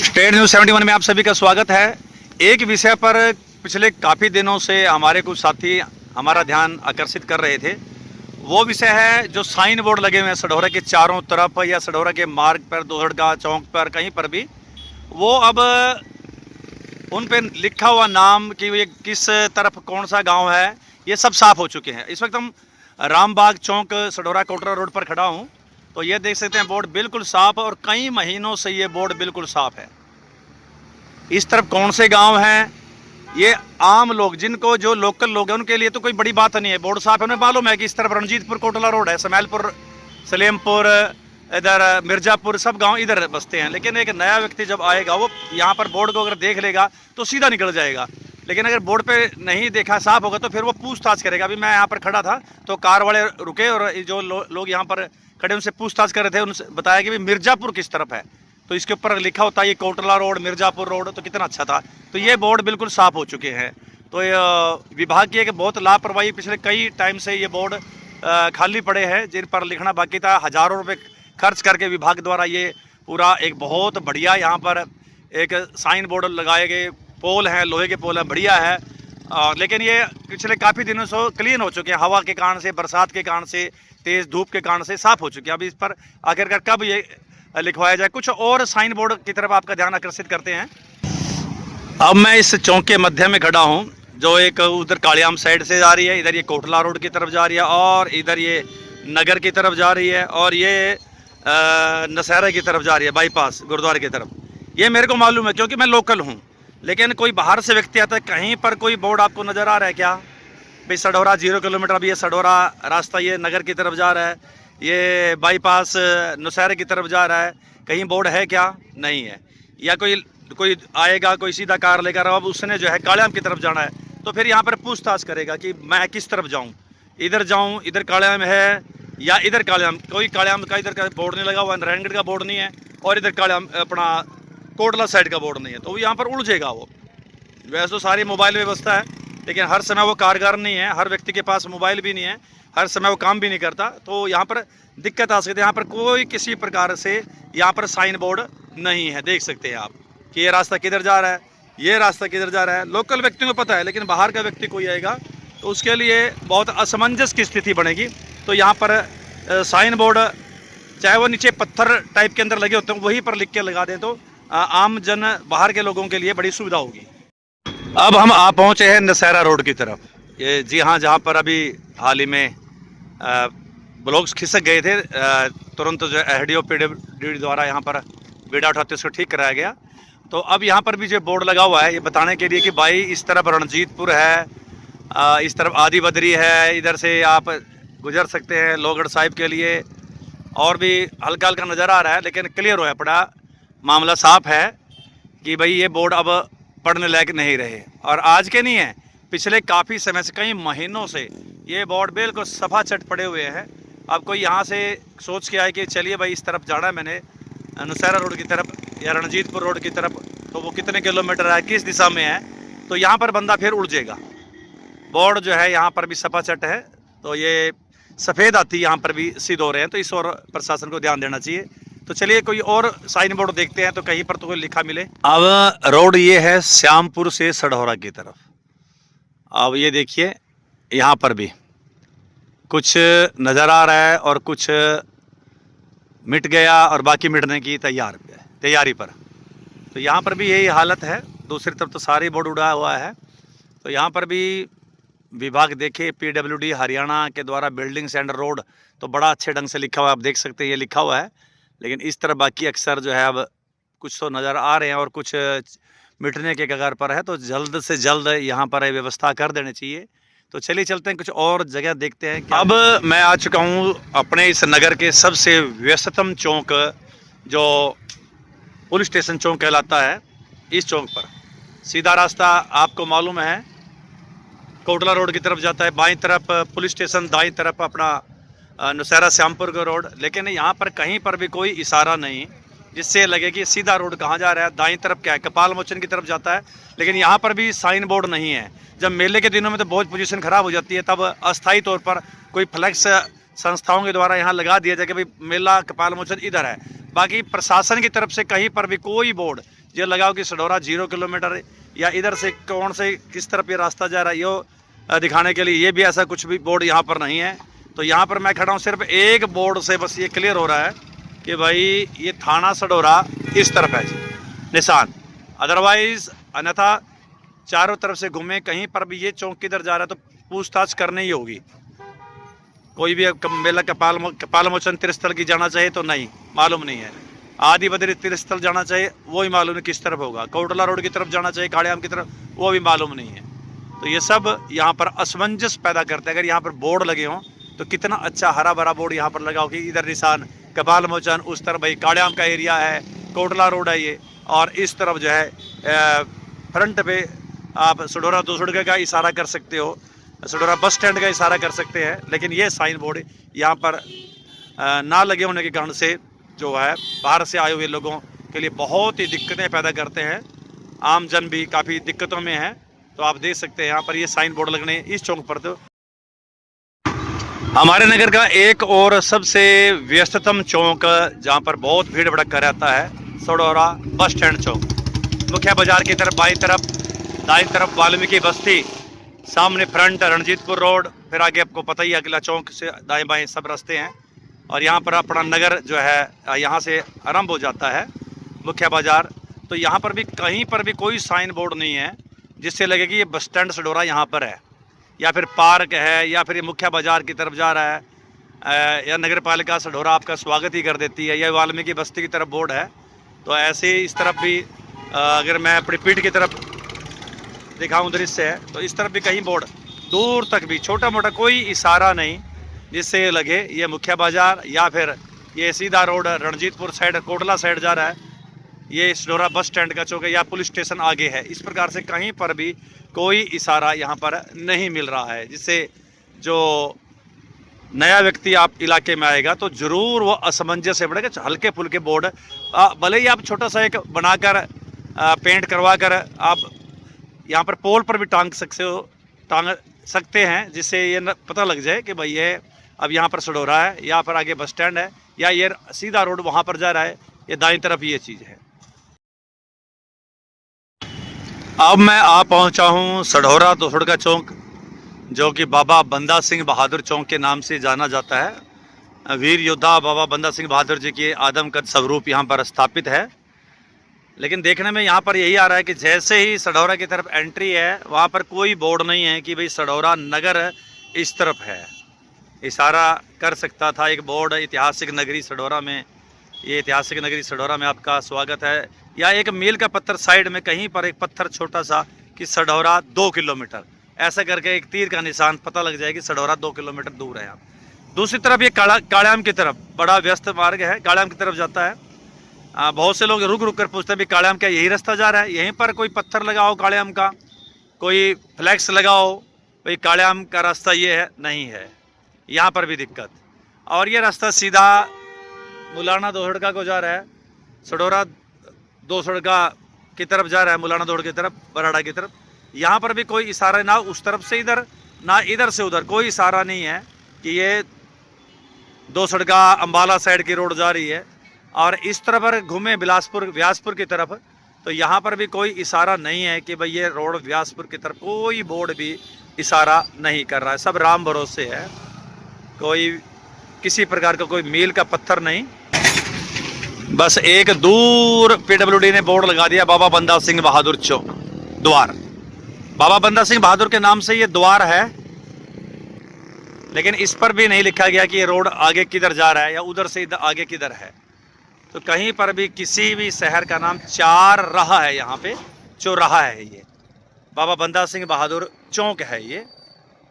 State news 71 में आप सभी का स्वागत है। एक विषय पर पिछले काफ़ी दिनों से हमारे कुछ साथी हमारा ध्यान आकर्षित कर रहे थे। वो विषय है जो साइन बोर्ड लगे हुए हैं सढौरा के चारों तरफ या सढौरा के मार्ग पर, दोहड़का चौक पर, कहीं पर भी वो अब उन पे लिखा हुआ नाम कि ये किस तरफ कौन सा गांव है, ये सब साफ हो चुके हैं। इस वक्त हम रामबाग चौक सढौरा कोटरा रोड पर खड़ा हूँ, तो ये देख सकते हैं बोर्ड बिल्कुल साफ, और कई महीनों से ये बोर्ड बिल्कुल साफ है। इस तरफ कौन से गांव हैं, ये आम लोग, जिनको जो लोकल लोग हैं उनके लिए तो कोई बड़ी बात नहीं है, बोर्ड साफ है। उन्हें मालूम है कि इस तरफ रणजीतपुर कोटला रोड है, समैलपुर, सलेमपुर, इधर मिर्ज़ापुर, सब गांव इधर बसते हैं। लेकिन एक नया व्यक्ति जब आएगा वो यहाँ पर बोर्ड को अगर देख लेगा तो सीधा निकल जाएगा। लेकिन अगर बोर्ड पे नहीं देखा, साफ होगा, तो फिर वो पूछताछ करेगा। अभी मैं यहाँ पर खड़ा था तो कार वाले रुके और जो लोग यहाँ पर खड़े उनसे पूछताछ कर रहे थे। उनसे बताया कि भाई मिर्ज़ापुर किस तरफ है, तो इसके ऊपर लिखा होता है ये कोटला रोड, मिर्ज़ापुर रोड, तो कितना अच्छा था। तो ये बोर्ड बिल्कुल साफ हो चुके हैं। तो ये विभाग की एक बहुत लापरवाही, पिछले कई टाइम से ये बोर्ड खाली पड़े हैं जिन पर लिखना बाकी था। हज़ारों रुपये खर्च करके विभाग द्वारा ये पूरा एक बहुत बढ़िया यहाँ पर एक साइन बोर्ड लगाए गए, पोल हैं, लोहे के पोल हैं, बढ़िया है। लेकिन ये पिछले काफ़ी दिनों से क्लीन हो चुके हैं, हवा के कारण से, बरसात के कारण से, तेज़ धूप के कारण से साफ़ हो चुके हैं। अभी इस पर आखिरकार कब ये लिखवाया जाए। कुछ और साइन बोर्ड की तरफ आपका ध्यान आकर्षित करते हैं। अब मैं इस चौक के मध्य में खड़ा हूँ, जो एक उधर कालियाम साइड से जा रही है, इधर ये कोटला रोड की तरफ जा रही है, और इधर ये नगर की तरफ जा रही है, और ये नशहरा की तरफ जा रही है, बाईपास गुरुद्वारे की तरफ। ये मेरे को मालूम है क्योंकि मैं लोकल हूँ। लेकिन कोई बाहर से व्यक्ति आता है, कहीं पर कोई बोर्ड आपको नज़र आ रहा है क्या भाई? सढौरा 0 किलोमीटर, अभी ये सढौरा रास्ता ये नगर की तरफ जा रहा है, ये बाईपास नशहरे की तरफ जा रहा है, कहीं बोर्ड है क्या? नहीं है। या कोई आएगा, कोई सीधा कार लेकर, अब उसने जो है कालियाम की तरफ जाना है, तो फिर यहाँ पर पूछताछ करेगा कि मैं किस तरफ जाऊँ, इधर कालियाम है या इधर कालियाम। कोई कालियाम का इधर का बोर्ड नहीं लगा हुआ, नारायणगढ़ का बोर्ड नहीं है, और इधर कालियाम अपना कोटला साइड का बोर्ड नहीं है, तो यहाँ पर उलझेगा वो। वैसे तो सारी मोबाइल व्यवस्था है, लेकिन हर समय वो कारगर नहीं है, हर व्यक्ति के पास मोबाइल भी नहीं है, हर समय वो काम भी नहीं करता, तो यहाँ पर दिक्कत आ सकती है। यहाँ पर कोई किसी प्रकार से यहाँ पर साइन बोर्ड नहीं है। देख सकते हैं आप कि ये रास्ता किधर जा रहा है, ये रास्ता किधर जा रहा है। लोकल व्यक्तियों को पता है, लेकिन बाहर का व्यक्ति कोई आएगा तो उसके लिए बहुत असमंजस की स्थिति बनेगी। तो यहाँ पर साइन बोर्ड, चाहे वो नीचे पत्थर टाइप के अंदर लगे होते हैं, वहीं पर लिख के लगा दें तो आम जन, बाहर के लोगों के लिए बड़ी सुविधा होगी। अब हम आ पहुँचे हैं नशहरा रोड की तरफ। ये जी हाँ, जहाँ पर अभी हाल ही में ब्लॉक्स खिसक गए थे, तुरंत जो एसडीओ पीडब्ल्यूडी द्वारा यहाँ पर बीड़ा उठाते उसको ठीक कराया गया। तो अब यहाँ पर भी जो बोर्ड लगा हुआ है, ये बताने के लिए कि भाई इस तरफ रणजीतपुर है, इस तरफ आदि बदरी है, इधर से आप गुजर सकते हैं लोहगढ़ साहिब के लिए, और भी हल्का हल्का नज़र आ रहा है, लेकिन क्लियर हो पड़ा, मामला साफ है कि भाई ये बोर्ड अब पढ़ने लायक नहीं रहे। और आज के नहीं है, पिछले काफ़ी समय से, कई महीनों से ये बोर्ड बिल्कुल सफा चट पड़े हुए हैं। अब कोई यहाँ से सोच के आए कि चलिए भाई इस तरफ जाना है मैंने, नशहरा रोड की तरफ या रणजीतपुर रोड की तरफ, तो वो कितने किलोमीटर है, किस दिशा में है, तो यहाँ पर बंदा फिर उलझेगा। बोर्ड जो है यहाँ पर भी सफा चट है, तो ये सफ़ेद हाथी यहाँ पर भी सिद्ध हो रहे हैं, तो इस और प्रशासन को ध्यान देना चाहिए। तो चलिए कोई और साइन बोर्ड देखते हैं, तो कहीं पर तो कोई लिखा मिले। अब रोड ये है श्यामपुर से सढौरा की तरफ। अब ये देखिए यहाँ पर भी कुछ नज़र आ रहा है, और कुछ मिट गया और बाकी मिटने की तैयारी पर। तो यहाँ पर भी यही हालत है। दूसरी तरफ तो सारी बोर्ड उड़ा हुआ है। तो यहाँ पर भी विभाग देखे, पीडब्ल्यूडी हरियाणा के द्वारा बिल्डिंग्स एंड रोड, तो बड़ा अच्छे ढंग से लिखा हुआ है, आप देख सकते हैं ये लिखा हुआ है। लेकिन इस तरह बाकी अक्सर जो है अब कुछ तो नज़र आ रहे हैं और कुछ मिटने के कगार पर है, तो जल्द से जल्द यहाँ पर व्यवस्था कर देनी चाहिए। तो चलिए चलते हैं, कुछ और जगह देखते हैं। अब मैं आ चुका हूँ अपने इस नगर के सबसे व्यस्ततम चौक, जो पुलिस स्टेशन चौक कहलाता है। इस चौक पर सीधा रास्ता आपको मालूम है कोटला रोड की तरफ जाता है, बाईं तरफ पुलिस स्टेशन, दाईं तरफ अपना नशहरा श्यामपुर का रोड। लेकिन यहाँ पर कहीं पर भी कोई इशारा नहीं जिससे लगे कि सीधा रोड कहाँ जा रहा है। दाईं तरफ क्या है, कपाल मोचन की तरफ जाता है, लेकिन यहाँ पर भी साइन बोर्ड नहीं है। जब मेले के दिनों में तो बहुत पोजीशन खराब हो जाती है, तब अस्थायी तौर पर कोई फ्लैक्स संस्थाओं के द्वारा यहाँ लगा दिया जाए कि भाई मेला कपाल मोचन इधर है। बाकी प्रशासन की तरफ से कहीं पर भी कोई बोर्ड, ये लगाओ कि सढौरा 0 किलोमीटर या इधर से कौन से किस तरफ ये रास्ता जा रहा है ये दिखाने के लिए ये भी ऐसा कुछ भी बोर्ड यहाँ पर नहीं है। तो यहाँ पर मैं खड़ा हूँ, सिर्फ एक बोर्ड से बस ये क्लियर हो रहा है कि भाई ये थाना सढौरा इस तरफ है जी निशान, अदरवाइज अन्यथा चारों तरफ से घूमे कहीं पर भी ये चौक किधर जा रहा है तो पूछताछ करनी ही होगी। कोई भी मेला कपाल मोचन तीर्थस्थल की जाना चाहिए तो नहीं, मालूम नहीं है। आदि बद्री तीर्थस्थल जाना चाहिए वो भी मालूम नहीं किस तरफ होगा। कोटला रोड की तरफ जाना चाहिए काड़ियाम की तरफ वो भी मालूम नहीं है। तो ये सब यहाँ पर असमंजस पैदा करते हैं। अगर यहाँ पर बोर्ड लगे हों तो कितना अच्छा हरा भरा बोर्ड यहाँ पर लगा हो कि इधर निशान कपाल मोचन, उस तरफ भाई काड़ियाम का एरिया है, कोटला रोड है ये, और इस तरफ जो है फ्रंट पे आप सढौरा 2 सड़क का इशारा कर सकते हो, सढौरा बस स्टैंड का इशारा कर सकते हैं। लेकिन ये साइन बोर्ड यहाँ पर ना लगे होने के कारण से जो है बाहर से आए हुए लोगों के लिए बहुत ही दिक्कतें पैदा करते हैं। आम जन भी काफ़ी दिक्कतों में है। तो आप देख सकते हैं यहाँ पर ये साइन बोर्ड लगने इस चौक पर। तो हमारे नगर का एक और सबसे व्यस्ततम चौक जहाँ पर बहुत भीड़ भड़का रहता है सढौरा बस स्टैंड चौक। मुख्य बाजार की तरफ बाईं तरफ, दाईं तरफ वाल्मीकि बस्ती, सामने फ्रंट रणजीतपुर रोड, फिर आगे आपको पता ही अगला चौक से दाएं बाएं सब रास्ते हैं। और यहाँ पर अपना नगर जो है यहाँ से आरंभ हो जाता है मुख्य बाजार। तो यहाँ पर भी कहीं पर भी कोई साइन बोर्ड नहीं है जिससे लगे कि ये बस स्टैंड सढौरा यहाँ पर है, या फिर पार्क है, या फिर ये मुख्य बाजार की तरफ जा रहा है, या नगर पालिका सढौरा आपका स्वागत ही कर देती है, या वाल्मीकि बस्ती की तरफ बोर्ड है। तो ऐसे ही इस तरफ भी अगर मैं अपनी पीठ की तरफ दिखाऊं दृश्य है तो इस तरफ भी कहीं बोर्ड दूर तक भी छोटा मोटा कोई इशारा नहीं जिससे लगे ये मुख्य बाजार या फिर ये सीधा road Ranjitpur side Kotla side जा रहा है, ये सढौरा बस स्टैंड का चौक है या पुलिस स्टेशन आगे है। इस प्रकार से कहीं पर भी कोई इशारा यहाँ पर नहीं मिल रहा है, जिससे जो नया व्यक्ति आप इलाके में आएगा तो ज़रूर वो असमंजस से पड़ेगा। हल्के फुल्के बोर्ड भले ही आप छोटा सा एक बनाकर पेंट करवा कर आप यहाँ पर पोल पर भी टांग सकते हैं, जिससे ये पता लग जाए कि भाई ये अब यहाँ पर सढौरा है, यहाँ पर आगे बस स्टैंड है, या ये सीधा रोड वहाँ पर जा रहा है, ये दाईं तरफ ये चीज़ है। अब मैं आ पहुँचा हूँ सढौरा 2 सड़क चौक, जो कि बाबा बंदा सिंह बहादुर चौक के नाम से जाना जाता है। वीर योद्धा बाबा बंदा सिंह बहादुर जी के आदमकद स्वरूप यहाँ पर स्थापित है। लेकिन देखने में यहाँ पर यही आ रहा है कि जैसे ही सढौरा की तरफ एंट्री है वहाँ पर कोई बोर्ड नहीं है कि भाई सढौरा नगर इस तरफ है। इशारा कर सकता था एक बोर्ड ऐतिहासिक नगरी सढौरा में, ये ऐतिहासिक नगरी सढौरा में आपका स्वागत है, या एक मील का पत्थर साइड में कहीं पर एक पत्थर छोटा सा कि सढौरा 2 किलोमीटर, ऐसा करके एक तीर का निशान पता लग जाए कि सढौरा 2 किलोमीटर दूर है। आप दूसरी तरफ ये काड़ियाम की तरफ बड़ा व्यस्त मार्ग है, काड़ियाम की तरफ जाता है। बहुत से लोग रुक रुक कर पूछते हैं भी काड़ियाम क्या यही रास्ता जा रहा है? यहीं पर कोई पत्थर लगाओ काड़ियाम का, कोई फ्लैक्स लगाओ भाई काड़ियाम का रास्ता ये है, नहीं है। यहाँ पर भी दिक्कत। और ये रास्ता सीधा मुलाना 2 सड़का को जा रहा है, सढौरा 2 सड़का की तरफ जा रहा है, मुलाना 2 की तरफ, बराड़ा की तरफ। यहाँ पर भी कोई इशारा ना उस तरफ से इधर ना इधर से उधर, कोई इशारा नहीं है कि ये 2 सड़का अम्बाला साइड की रोड जा रही है। और इस तरफ पर घूमे व्यासपुर की तरफ, तो यहाँ पर भी कोई इशारा नहीं है कि भाई ये रोड व्यासपुर की तरफ, कोई बोर्ड भी इशारा नहीं कर रहा है। सब राम भरोसे है, कोई किसी प्रकार का कोई मील का पत्थर नहीं। बस एक दूर पीडब्ल्यूडी ने बोर्ड लगा दिया बाबा बंदा सिंह बहादुर चौक द्वार। बाबा बंदा सिंह बहादुर के नाम से ये द्वार है, लेकिन इस पर भी नहीं लिखा गया कि ये रोड आगे किधर जा रहा है या उधर से इधर आगे किधर है। तो कहीं पर भी किसी भी शहर का नाम 4 राह है, यहाँ पे चौराहा है, ये बाबा बंदा सिंह बहादुर चौक है ये।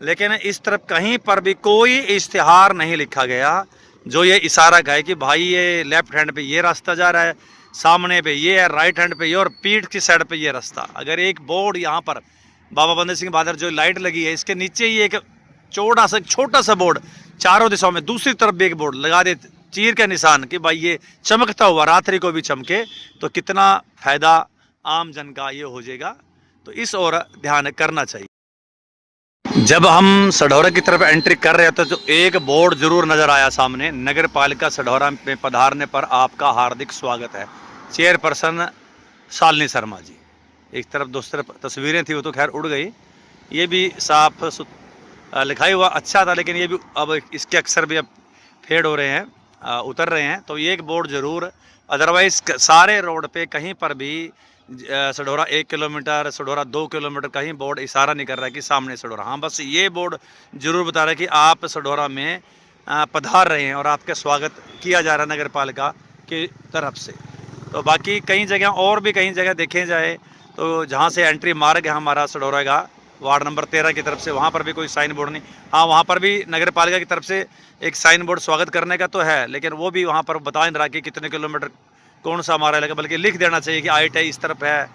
लेकिन इस तरफ कहीं पर भी कोई इश्तिहार नहीं लिखा गया जो ये इशारा का है कि भाई ये लेफ्ट हैंड पे ये रास्ता जा रहा है, सामने पे ये है, राइट हैंड पे ये, और पीठ की साइड पे ये रास्ता। अगर एक बोर्ड यहाँ पर बाबा बंदा सिंह बहादुर जो लाइट लगी है इसके नीचे ही एक छोटा सा बोर्ड चारों दिशाओं में, दूसरी तरफ भी एक बोर्ड लगा दे चीर का निशान कि भाई ये चमकता हुआ रात्रि को भी चमके, तो कितना फायदा आम जन का ये हो जाएगा। तो इस ओर ध्यान करना चाहिए। जब हम सढौरा की तरफ एंट्री कर रहे थे तो एक बोर्ड जरूर नजर आया सामने, नगर पालिका सढौरा में पधारने पर आपका हार्दिक स्वागत है। चेयरपर्सन शालिनी शर्मा जी। एक तरफ दूसरी तरफ तस्वीरें थी, वो तो खैर उड़ गई। ये भी साफ लिखाई हुआ अच्छा था, लेकिन ये भी अब इसके अक्षर भी अब फेड हो रहे हैं, उतर रहे हैं। तो ये एक बोर्ड ज़रूर, अदरवाइज़ सारे रोड पे कहीं पर भी सढौरा 1 किलोमीटर, सढौरा 2 किलोमीटर, कहीं बोर्ड इशारा नहीं कर रहा है कि सामने सढौरा। हाँ, बस ये बोर्ड ज़रूर बता रहा है कि आप सढौरा में पधार रहे हैं और आपका स्वागत किया जा रहा है नगर पालिका की तरफ से। तो बाकी कई जगह और भी कई जगह देखे जाए तो जहाँ से एंट्री मार्ग है हमारा सढौरा का, वार्ड नंबर 13 की तरफ से, वहाँ पर भी कोई साइन बोर्ड नहीं। हाँ, वहाँ पर भी नगर पालिका की तरफ से एक साइन बोर्ड स्वागत करने का तो है, लेकिन वो भी वहाँ पर बता नहीं रहा कि कितने किलोमीटर कौन सा हमारा इलाका, बल्कि लिख देना चाहिए कि ITI इस तरफ है,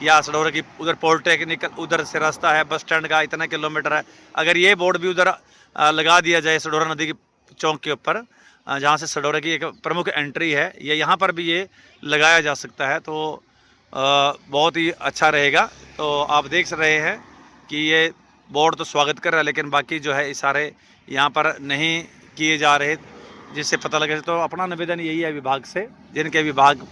या सढौरा की उधर पॉलिटेक्निकल उधर से रास्ता है, बस स्टैंड का इतना किलोमीटर है। अगर ये बोर्ड भी उधर लगा दिया जाए सढौरा नदी की चौक के ऊपर, जहाँ से सढौरा की एक प्रमुख एंट्री है, ये यहाँ पर भी ये लगाया जा सकता है, तो बहुत ही अच्छा रहेगा। तो आप देख रहे हैं कि ये बोर्ड तो स्वागत कर रहा है, लेकिन बाकी जो है इशारे यहाँ पर नहीं किए जा रहे, जिससे पता लगे। तो अपना निवेदन यही है विभाग से, जिनके विभाग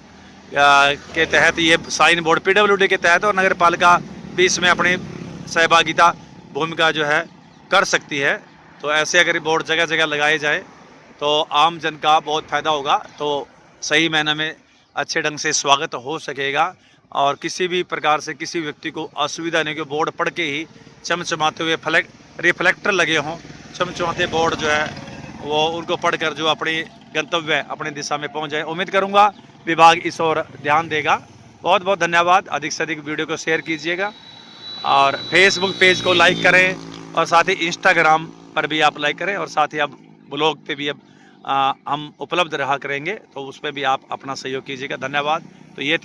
के तहत ये साइन बोर्ड PWD के तहत, और नगर पालिका भी इसमें अपनी सहभागिता भूमिका जो है कर सकती है। तो ऐसे अगर बोर्ड जगह जगह लगाए जाए तो आम जन का बहुत फ़ायदा होगा, तो सही मायने में अच्छे ढंग से स्वागत हो सकेगा और किसी भी प्रकार से किसी व्यक्ति को असुविधा नहीं। कि बोर्ड पढ़ के ही चमचमाते हुए रिफ्लेक्टर लगे हों, चमचमाते बोर्ड जो है वो उनको पढ़कर जो अपनी गंतव्य अपनी दिशा में पहुंच जाए। उम्मीद करूंगा विभाग इस ओर ध्यान देगा। बहुत बहुत धन्यवाद। अधिक से अधिक वीडियो को शेयर कीजिएगा और फेसबुक पेज को लाइक करें, और साथ ही इंस्टाग्राम पर भी आप लाइक करें, और साथ ही अब ब्लॉग पे भी अब हम उपलब्ध रहा करेंगे, तो उस पर भी आप अपना सहयोग कीजिएगा। धन्यवाद। तो ये